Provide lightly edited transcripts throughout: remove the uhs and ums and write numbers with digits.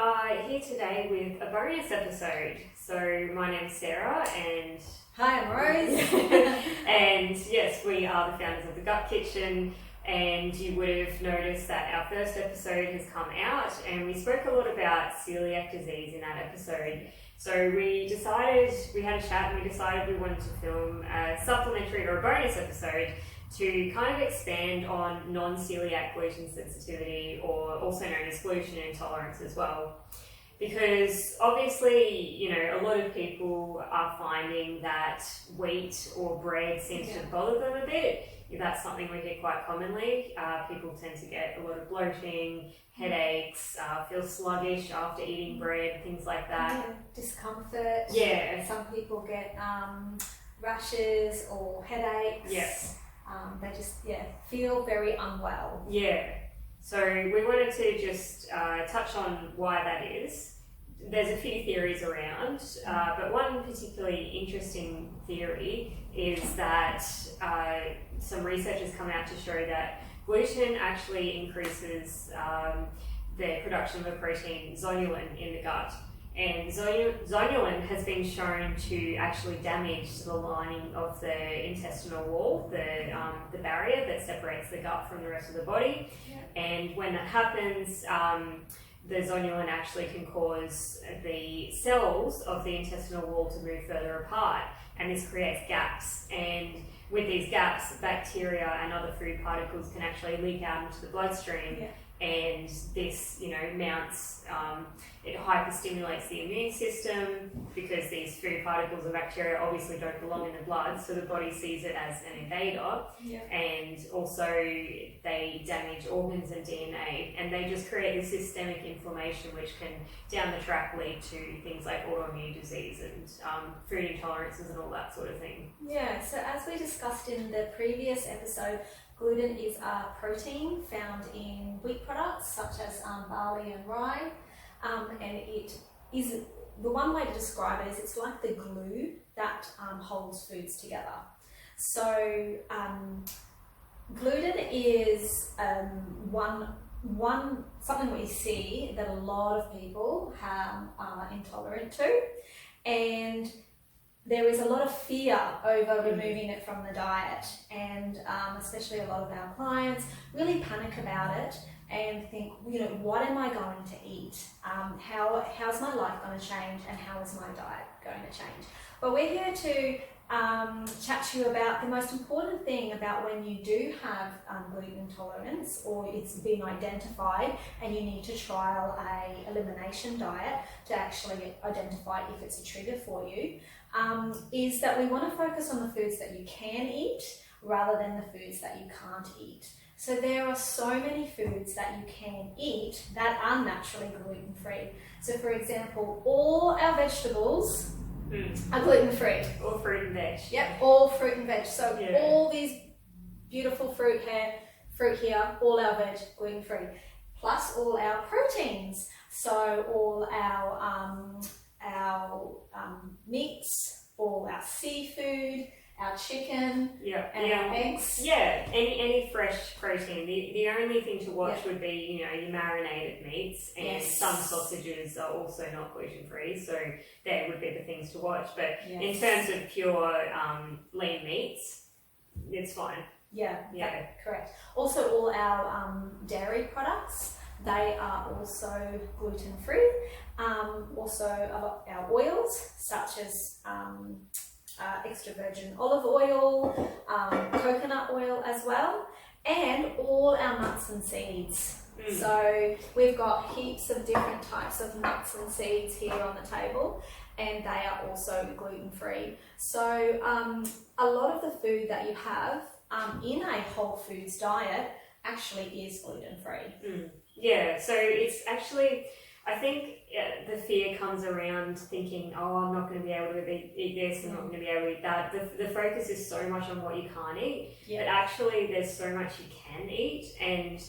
are here today with a bonus episode. So my name's Sarah and... Hi, I'm Rose. And yes, we are the founders of The Gut Kitchen, and you would have noticed that our first episode has come out and we spoke a lot about celiac disease in that episode. So we had a chat and we decided we wanted to film a supplementary or a bonus episode to kind of expand on non-celiac gluten sensitivity, or also known as gluten intolerance as well. Because obviously, a lot of people are finding that wheat or bread seems to bother them a bit. That's something we hear quite commonly. People tend to get a lot of bloating, headaches, feel sluggish after eating bread, things like that. Yeah, discomfort. Yeah. Some people get rashes or headaches. Yes. They just feel very unwell. Yeah. So we wanted to just touch on why that is. There's a few theories around, but one particularly interesting theory is that some research has come out to show that gluten actually increases the production of a protein, zonulin, in the gut. And zonulin has been shown to actually damage the lining of the intestinal wall, the barrier that separates the gut from the rest of the body. Yeah. And when that happens, the zonulin actually can cause the cells of the intestinal wall to move further apart, and this creates gaps. And with these gaps, bacteria and other food particles can actually leak out into the bloodstream. Yeah. And this, mounts, it hyperstimulates the immune system because these food particles and bacteria obviously don't belong in the blood, so the body sees it as an invader. Yeah. And also they damage organs and DNA, and they just create this systemic inflammation which can, down the track, lead to things like autoimmune disease and food intolerances and all that sort of thing. Yeah, so as we discussed in the previous episode, gluten is a protein found in wheat products such as barley and rye, and it is, the one way to describe it is it's like the glue that holds foods together. So gluten is something we see that a lot of people are intolerant to, and there is a lot of fear over removing it from the diet, and especially a lot of our clients really panic about it and think, what am I going to eat? How's my life going to change, and how is my diet going to change? But we're here to chat to you about the most important thing about when you do have gluten intolerance, or it's been identified and you need to trial a elimination diet to actually identify if it's a trigger for you. Is that we want to focus on the foods that you can eat rather than the foods that you can't eat. So there are so many foods that you can eat that are naturally gluten-free. So for example, all our vegetables are gluten-free. All fruit and veg. Yep, all fruit and veg. So all these beautiful fruit here, all our veg, gluten-free. Plus all our proteins. So all our meats, all our seafood, our chicken, and our eggs. Yeah, any fresh protein. The only thing to watch would be, your marinated meats, and some sausages are also not gluten-free, so there would be the things to watch. But in terms of pure lean meats, it's fine. Yeah, correct. Also all our dairy products, they are also gluten-free. Also our oils, such as extra virgin olive oil, coconut oil as well, and all our nuts and seeds. So we've got heaps of different types of nuts and seeds here on the table, and they are also gluten-free. So a lot of the food that you have in a whole foods diet actually is gluten-free. Yeah, so it's actually, I think the fear comes around thinking, I'm not going to be able to eat this, I'm not going to be able to eat that. The focus is so much on what you can't eat, but actually there's so much you can eat, and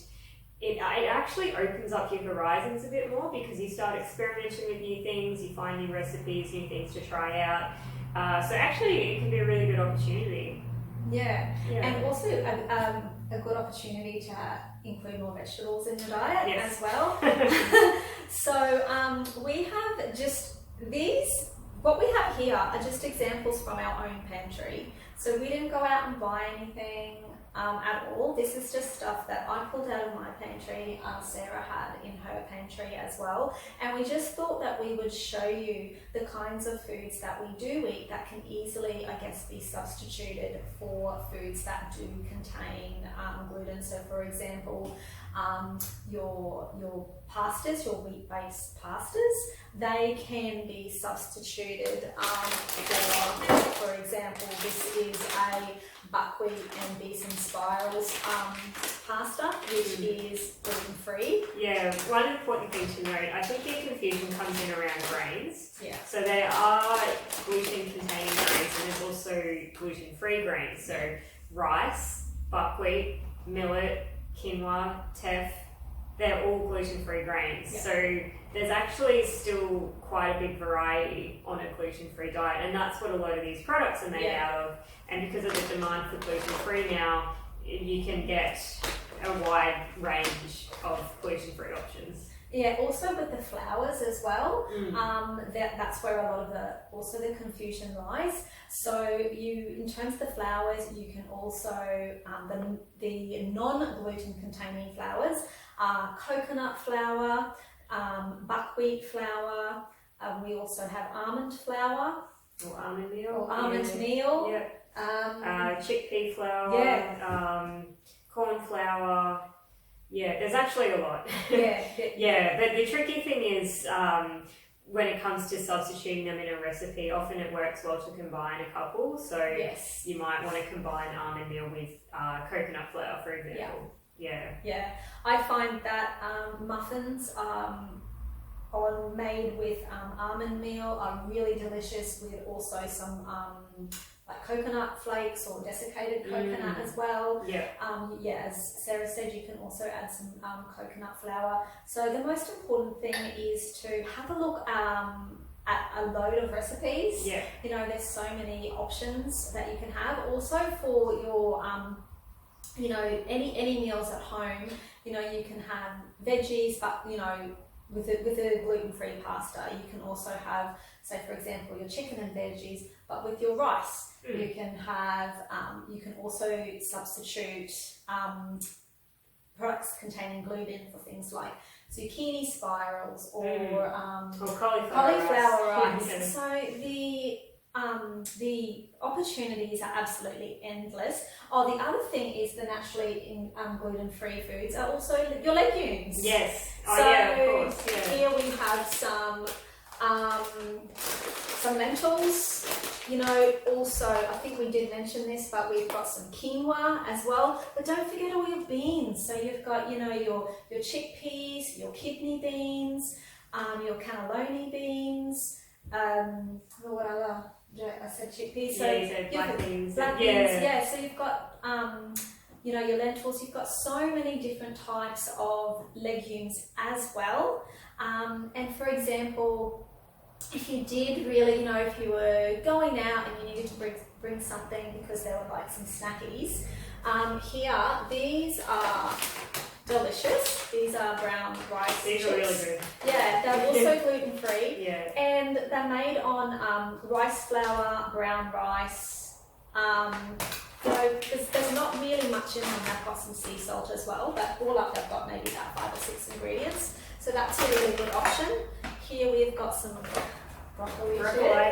it actually opens up your horizons a bit more because you start experimenting with new things, you find new recipes, new things to try out. So actually it can be a really good opportunity. Yeah. And also a good opportunity to include more vegetables in your diet as well. So just these, what we have here are just examples from our own pantry. So we didn't go out and buy anything at all. This is just stuff that I pulled out of my pantry, Sarah had in her pantry as well. And we just thought that we would show you the kinds of foods that we do eat that can easily, I guess, be substituted for foods that do contain gluten. So for example, your pastas, your wheat-based pastas, they can be substituted for example, this is a buckwheat and beets and spirals pasta, which is gluten-free. Yeah, one important thing to note, I think the confusion comes in around grains. Yeah. So there are gluten-containing grains and there's also gluten-free grains. So rice, buckwheat, millet, quinoa, teff, they're all gluten-free grains. Yeah. So there's actually still quite a big variety on a gluten-free diet, and that's what a lot of these products are made out of. And because of the demand for gluten-free now, you can get a wide range of gluten-free options. Yeah, also with the flours as well, that's where a lot of the confusion lies. So in terms of the flours, you can also, the non-gluten containing flours are coconut flour, buckwheat flour, we also have almond flour. Or almond meal. Or almond meal. Yeah. Chickpea flour, corn flour. Yeah, there's actually a lot. Yeah, but the tricky thing is when it comes to substituting them in a recipe, often it works well to combine a couple. So you might want to combine almond meal with coconut flour, for example. Yeah. I find that muffins made with almond meal are really delicious, with also some like coconut flakes or desiccated coconut as well. As Sarah said, you can also add some coconut flour. So the most important thing is to have a look at a load of recipes. You know, there's so many options that you can have. Also for your you know, any meals at home, you know, you can have veggies, but you know, with a gluten-free pasta, you can also have, say for example, your chicken and veggies, but with your rice, you can have, you can also substitute products containing gluten for things like zucchini spirals or cauliflower rice. So the opportunities are absolutely endless. Oh, the other thing is the naturally gluten-free foods are also your legumes. Yes. Of course. Here we have some lentils. You know, also I think we did mention this, but we've got some quinoa as well. But don't forget all your beans. So you've got, you know, your chickpeas, your kidney beans, your cannelloni beans. What other? I said chickpeas. So you said black beans. Black beans, yeah. So you've got, you know, your lentils. You've got so many different types of legumes as well. And for example, if you did really, you know, if you were going out and you needed to bring something because there were like some snackies, here, these are delicious. These are brown rice These chips. are really good. Yeah, they're also gluten-free. Yeah. And they're made on rice flour, brown rice. So there's not really much in them. They've got some sea salt as well, but all up they've got maybe about 5 or 6 ingredients. So that's a really good option. Here we've got some broccoli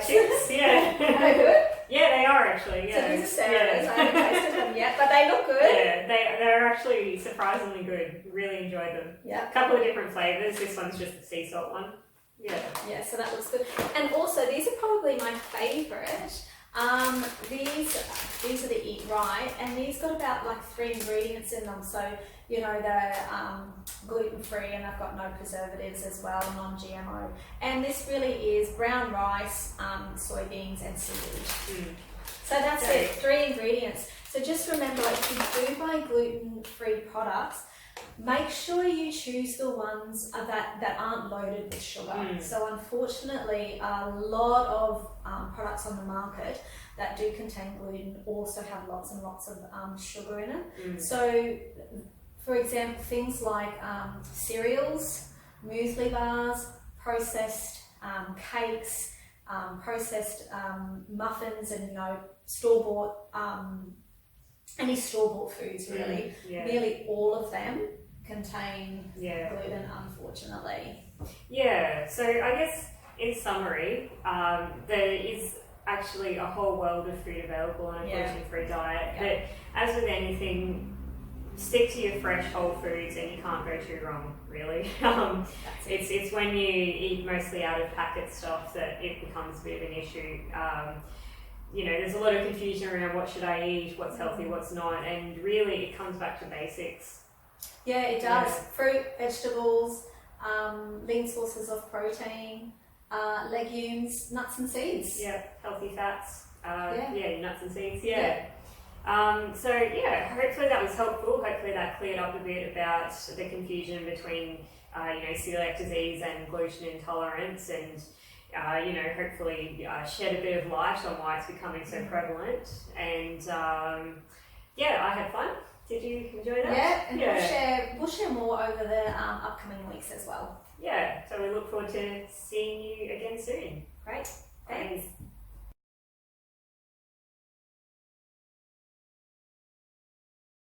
chips. Yeah. Are they good? Yeah, they are actually. Yeah. So these are Sarah's. I haven't tasted them yet, but they look good. Yeah, they're actually surprisingly good. Really enjoyed them. Yeah. A couple of different flavours. This one's just the sea salt one. Yeah. Yeah, so that looks good. And also, these are probably my favourite. These are the Eat Right, and these got about like 3 ingredients in them. So, you know, they're gluten-free and they've got no preservatives as well, non-GMO. And this really is brown rice, soybeans and seaweed. So that's it, 3 ingredients. So just remember, if you do buy gluten-free products, make sure you choose the ones that aren't loaded with sugar. So unfortunately, a lot of products on the market that do contain gluten also have lots and lots of sugar in it. So, for example, things like cereals, muesli bars, processed cakes, processed muffins, and store-bought, any store-bought foods really. Nearly all of them contain gluten, unfortunately. Yeah, so I guess in summary, there is actually a whole world of food available on a gluten-free diet, but as with anything, stick to your fresh whole foods and you can't go too wrong, really. It's when you eat mostly out of packet stuff that it becomes a bit of an issue. There's a lot of confusion around what should I eat, what's healthy, what's not, and really it comes back to basics. Yeah, it does. Fruit, vegetables, lean sources of protein, legumes, nuts and seeds. Yeah, healthy fats. Nuts and seeds. Hopefully that was helpful. Hopefully that cleared up a bit about the confusion between celiac disease and gluten intolerance, and hopefully shed a bit of light on why it's becoming so prevalent. And I had fun. Did you enjoy that? Yeah, and we'll share more over the upcoming weeks as well. Yeah, so we look forward to seeing you again soon. Great. Thanks.